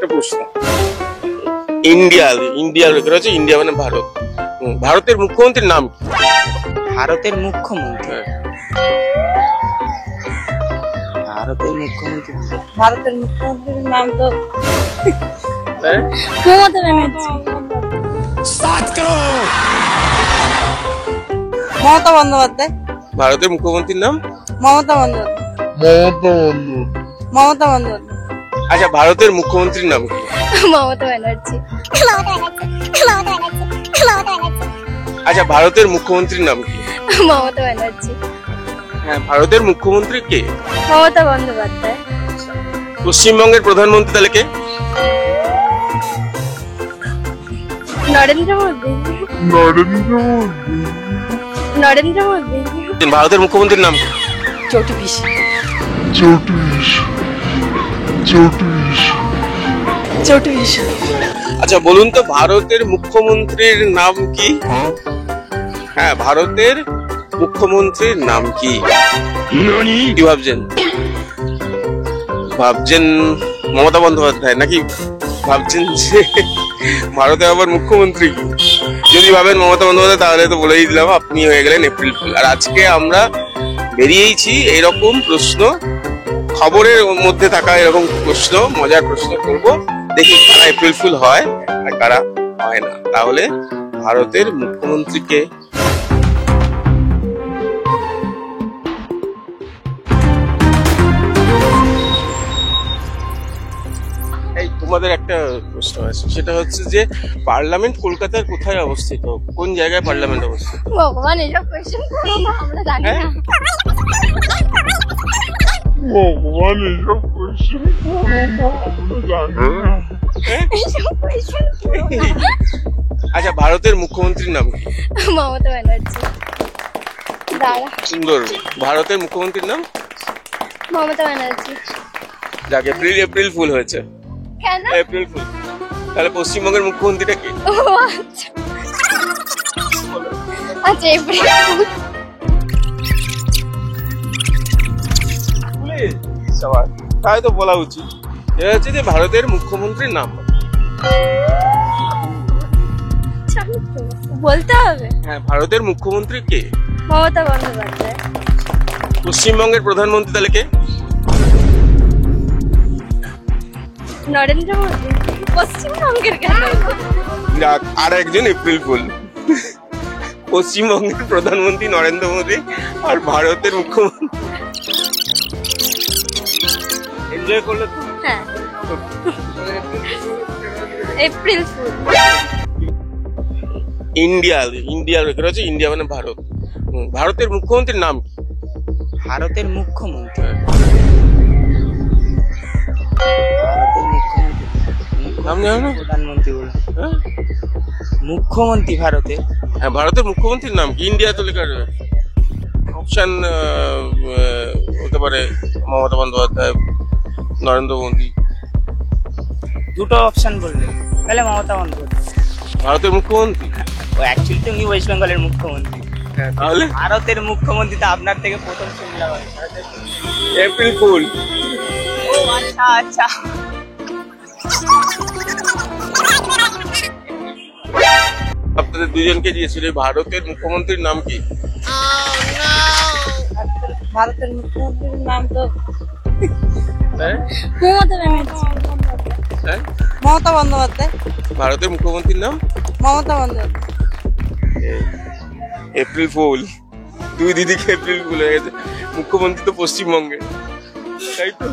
একটা প্রশ্ন। India India লেখা আছে, ইন্ডিয়া মানে ভারত। ভারতের মুখ্যমন্ত্রীর নাম কি? ভারতের মুখ্যমন্ত্রী ভারতের মুখ্যমন্ত্রী ভারতের মুখ্যমন্ত্রীর নাম তো হ্যাঁ? মমতা ব্যানার্জি। মমতা বন্দ্যোপাধ্যায়। ভারতের মুখ্যমন্ত্রীর নাম? মমতা বন্দ্যোপাধ্যায়। মমতা বন্দ্যোপাধ্যায়। আচ্ছা, ভারতের মুখ্যমন্ত্রীর নাম কি? মমতা ব্যানার্জি। আচ্ছা, ভারতের মুখ্যমন্ত্রীর নাম কি? মমতা ব্যানার্জি। হ্যাঁ, ভারতের মুখ্যমন্ত্রী কে? মমতা বন্দ্যোপাধ্যায়। পশ্চিমবঙ্গের প্রধানমন্ত্রী তাহলে কে? নরেন্দ্র মোদী। নরেন্দ্র মোদী। ভারতের মুখ্যমন্ত্রীর নাম কি? চটি পিসি। চটি পিসি। আচ্ছা বলুন তো, ভারতের মুখ্যমন্ত্রীর নাম কি? হ্যাঁ, ভারতের মুখ্যমন্ত্রীর নাম কি? কি ভাবছেন? ভাবছেন মমতা বন্দ্যোপাধ্যায়, নাকি ভাবছেন যে ভারতে আবার মুখ্যমন্ত্রী কি? যদি ভাবেন মমতা বন্দ্যোপাধ্যায়, তাহলে তো বলেই দিলাম আপনি হয়ে গেলেন এপ্রিল ফুল। আর আজকে আমরা বেরিয়েছি এরকম প্রশ্ন, খবরের মধ্যে থাকা এরকম প্রশ্ন, মজার প্রশ্ন করব, দেখি কারা এপ্রিল ফুল হয় আর কারা হয় না। তাহলে ভারতের মুখ্যমন্ত্রীকে? এই তোমাদের একটা প্রশ্ন আছে, সেটা হচ্ছে যে পার্লামেন্ট কলকাতার কোথায় অবস্থিত? কোন জায়গায় পার্লামেন্ট অবস্থিত? ভগবান, এসব কোয়েশ্চেন করো না, আমরা জানি না। ভগবান, এসব কোয়েশ্চেন করো না, আমরা জানি না। এসব কোয়েশ্চেন করো না। আচ্ছা, ভারতের মুখ্যমন্ত্রীর নাম কি? মমতা ব্যানার্জি। দাঁড়া। সুন্দর। ভারতের মুখ্যমন্ত্রীর নাম? মমতা ব্যানার্জি। যাক, এপ্রিল ফুল হয়েছে। কেন? April fool. তাহলে পশ্চিমবঙ্গের মুখ্যমন্ত্রীটা কি? ও আচ্ছা। আচ্ছা, এপ্রিল ফুল। তাই তো বলা উচিত। এটা হচ্ছে যে ভারতের মুখ্যমন্ত্রীর নাম। বলতে হবে? হ্যাঁ, ভারতের মুখ্যমন্ত্রী কে? মমতা বন্দ্যোপাধ্যায়। পশ্চিমবঙ্গের প্রধানমন্ত্রী তাহলে কে? নরেন্দ্র মোদী। পশ্চিমবঙ্গের কেন? যাক, আর একজন এপ্রিল ফুল। পশ্চিমবঙ্গের প্রধানমন্ত্রী নরেন্দ্র মোদী আর ভারতের মুখ্যমন্ত্রী। এনজয় করলে তো? হ্যাঁ, এপ্রিল ফুল। ইন্ডিয়া লেখা আছে, ইন্ডিয়া মানে ভারত। ভারতের মুখ্যমন্ত্রীর নাম কি? ভারতের মুখ্যমন্ত্রী নাম জানো না? প্রধানমন্ত্রী বলে। হ্যাঁ? মুখ্যমন্ত্রী ভারতের। হ্যাঁ, ভারতের মুখ্যমন্ত্রীর নাম কি? ইন্ডিয়া তো লেখা রয়েছে। অপশন হতে পারে মমতা বন্দ্যোপাধ্যায়, নরেন্দ্র মোদী। দুটো অপশন বললে, তাহলে মমতা বন্দ্যোপাধ্যায়। ভারতের মুখ্যমন্ত্রী? ও অ্যাকচুয়ালি তো উনি ওয়েস্ট বেঙ্গলের মুখ্যমন্ত্রী। তাহলে ভারতের মুখ্যমন্ত্রী তো আপনার থেকে প্রথম শুনলাম। April fool. ও আচ্ছা আচ্ছা। আপনাদের দুজনকে দিয়েছিল। ভারতের মুখ্যমন্ত্রীর নাম কি? ভারতের মুখ্যমন্ত্রীর নাম তো হ্যাঁ? মমতা ব্যানার্জি। হ্যাঁ? মমতা বন্দ্যোপাধ্যায়। ভারতের মুখ্যমন্ত্রীর নাম? মমতা বন্দ্যোপাধ্যায়। April fool. দুই দিদিকে এপ্রিল ফুল হয়ে গেছে। মুখ্যমন্ত্রী তো পশ্চিমবঙ্গে, তাই তো?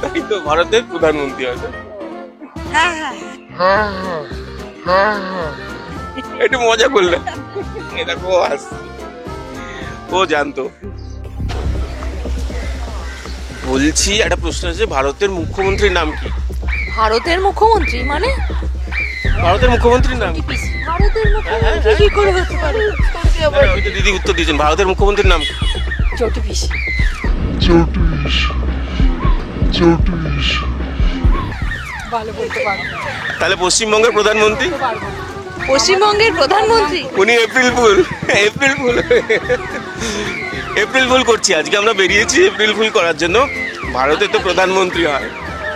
তাই তো ভারতের প্রধানমন্ত্রী আছে। হ্যাঁ হ্যাঁ। একটু মজা করলাম। দেখো ও জানতো। বলছি একটা প্রশ্ন আছে, ভারতের মুখ্যমন্ত্রীর নাম কি? ভারতের মুখ্যমন্ত্রী মানে? ভারতের মুখ্যমন্ত্রীর নাম কি? ভারতের মুখ্যমন্ত্রী কি করে হতে পারে? ওই তো দিদি উত্তর দিয়েছেন। ভারতের মুখ্যমন্ত্রীর নাম কি? চটি পিসি। ভালো বলতে পারবো। তাহলে পশ্চিমবঙ্গের প্রধানমন্ত্রী? পশ্চিমবঙ্গের প্রধানমন্ত্রী? উনি April fool. April fool. April fool করছি আজকে। আমরা বেরিয়েছি এপ্রিল ফুল করার জন্য। ভারতের তো প্রধানমন্ত্রী হয়।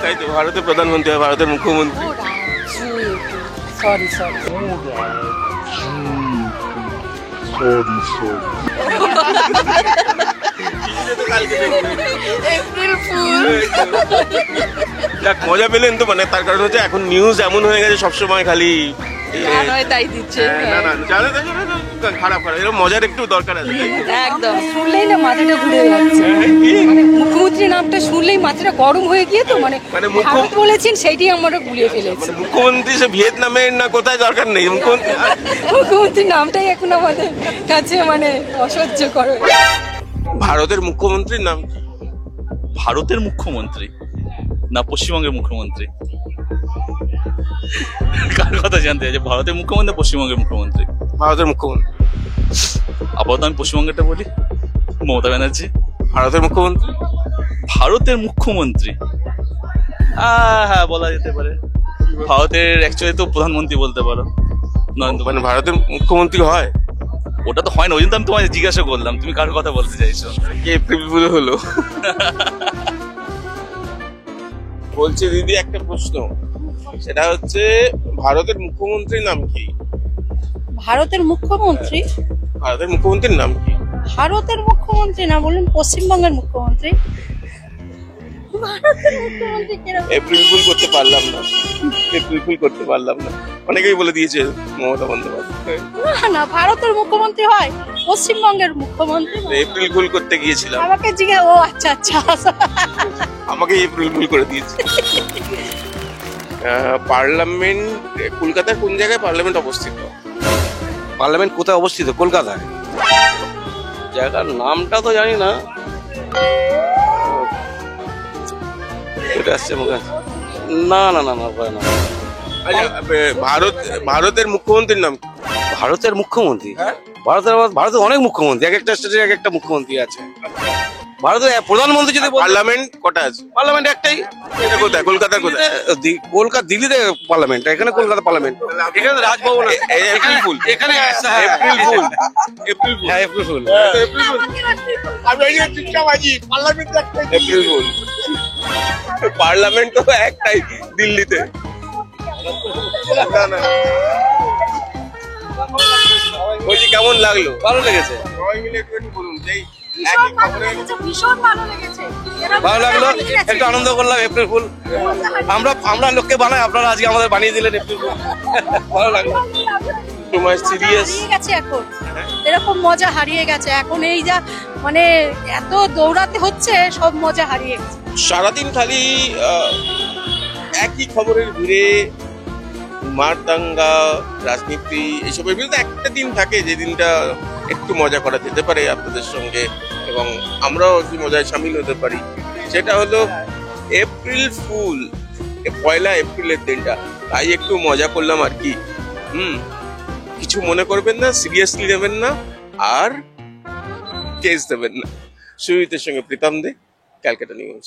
তাই তো, ভারতের প্রধানমন্ত্রী হয়, ভারতের মুখ্যমন্ত্রী। Sorry sorry April fool. যাক, মজা পেলেন তো, মানে তার কারণ হচ্ছে এখন নিউজ এমন হয়ে গেছে সবসময় খালি গান হয় তাই দিচ্ছে। না না জানে তো, খারাপ খারাপ, এরকম মজার একটু দরকার আছে। একদম শুনলেই না মাথাটা ঘুরে যাচ্ছে, মানে মুখ্যমন্ত্রী নামটা শুনলেই মাথাটা গরম হয়ে গিয়ে তো মানে মানে ভারত বলেছেন সেইটাই আমরা গুলিয়ে ফেলেছি। মানে মুখ্যমন্ত্রী সে ভিয়েতনামের না কোথায় দরকার নেই, মুখ্যমন্ত্রী। মুখ্যমন্ত্রীর নামটাই এখন আমাদের কাছে মানে অসহ্য করে। ভারতের মুখ্যমন্ত্রীর নাম কি? ভারতের মুখ্যমন্ত্রী না পশ্চিমবঙ্গের মুখ্যমন্ত্রী? কার কথা জানতে চাই? যে ভারতের মুখ্যমন্ত্রী, পশ্চিমবঙ্গের মুখ্যমন্ত্রী? ভারতের মুখ্যমন্ত্রী। আপাতত আমি পশ্চিমবঙ্গেরটা বলি, মমতা ব্যানার্জি। ভারতের মুখ্যমন্ত্রী। ভারতের মুখ্যমন্ত্রী হ্যাঁ বলা যেতে পারে। ভারতের অ্যাকচুয়ালি তো প্রধানমন্ত্রী বলতে পারো, নরেন্দ্র মানে মোদী। ভারতের মুখ্যমন্ত্রী হয়? ওটা তো হয় না, ওই জন্য তো আমি তোমায় জিজ্ঞাসা করলাম তুমি কার কথা বলতে চাইছো। কে এপ্রিল ফুল হলো? বলছে দিদি একটা প্রশ্ন, সেটা হচ্ছে ভারতের মুখ্যমন্ত্রীর নাম কি? ভারতের মুখ্যমন্ত্রী? ভারতের মুখ্যমন্ত্রীর নাম কি? ভারতের মুখ্যমন্ত্রী না, বললেন পশ্চিমবঙ্গের মুখ্যমন্ত্রী। ভারতের মুখ্যমন্ত্রী কিরকম? এপ্রিল ফুল করতে পারলাম না, এপ্রিল ফুল করতে পারলাম না, অনেকেই বলে দিয়েছে মমতা বন্দ্যোপাধ্যায়। না না, ভারতের মুখ্যমন্ত্রী হয় পশ্চিমবঙ্গের মুখ্যমন্ত্রী। এপ্রিল ফুল করতে গিয়েছিলাম, আমাকে জিজ্ঞাসা, ও আচ্ছা আচ্ছা। আমাকে এপ্রিল ফুল করে দিয়েছে। পার্লামেন্ট কলকাতার কোন জায়গায় পার্লামেন্ট অবস্থিত? পার্লামেন্ট কোথায় অবস্থিত? কলকাতায়। জায়গার নামটা তো জানি না, এটা আসছে মুখে। না না না না হয় না। আচ্ছা, ভারতের মুখ্যমন্ত্রীর নাম কি? ভারতের মুখ্যমন্ত্রী? ভারতের অনেক মুখ্যমন্ত্রী, এক একটা স্টেটের এক একটা মুখ্যমন্ত্রী আছে। ভারতের প্রধানমন্ত্রী যদি পার্লামেন্ট কটা আছে? পার্লামেন্ট একটাই। এটা কোথায়? কলকাতার কোথায়? কলকাতা, দিল্লিতে পার্লামেন্ট, এখানে কলকাতা পার্লামেন্ট, এখানে রাজভবন আছে। এপ্রিল ফুল, এখানে এপ্রিল ফুল, এপ্রিল ফুল, হ্যাঁ এপ্রিল ফুল। April fool. আমি এই যে চিন্তাবাজি, পার্লামেন্ট একটাই, এপ্রিল ফুল। পার্লামেন্ট তো একটাই দিল্লিতে। না না, বলছি কেমন লাগলো? ভালো লেগেছে, সবাই মিলে একটু বলুন, যেই একই খবরের ভীষণ ভালো লেগেছে। ভালো লাগলো, একটু আনন্দ করলাম। এপ্রিল ফুল আমরা লোককে বানাই, আপনারা আজকে আমাদের বানিয়ে দিলেন এপ্রিল ফুল। ভালো লাগলো। তোমার সিরিয়াস হারিয়ে গেছে এখন, এরকম মজা হারিয়ে গেছে এখন। এই যা মানে এত দৌড়াতে হচ্ছে, সব মজা হারিয়ে গেছে। সারাদিন খালি একই খবরের ভিড়ে, মার দাঙ্গা, রাজনীতি, এইসবের বিরুদ্ধে একটা দিন থাকে যে দিনটা একটু মজা করা যেতে পারে আপনাদের সঙ্গে, এবং আমরাও একটু মজায় সামিল হতে পারি। সেটা হলো এপ্রিল ফুল, পয়লা এপ্রিলের দিনটা, তাই একটু মজা করলাম আর কি। কিছু মনে করবেন না, সিরিয়াসলি নেবেন না, আর কেস দেবেন না। সুজিতের সঙ্গে প্রীতম দে, ক্যালকাটা নিউজ।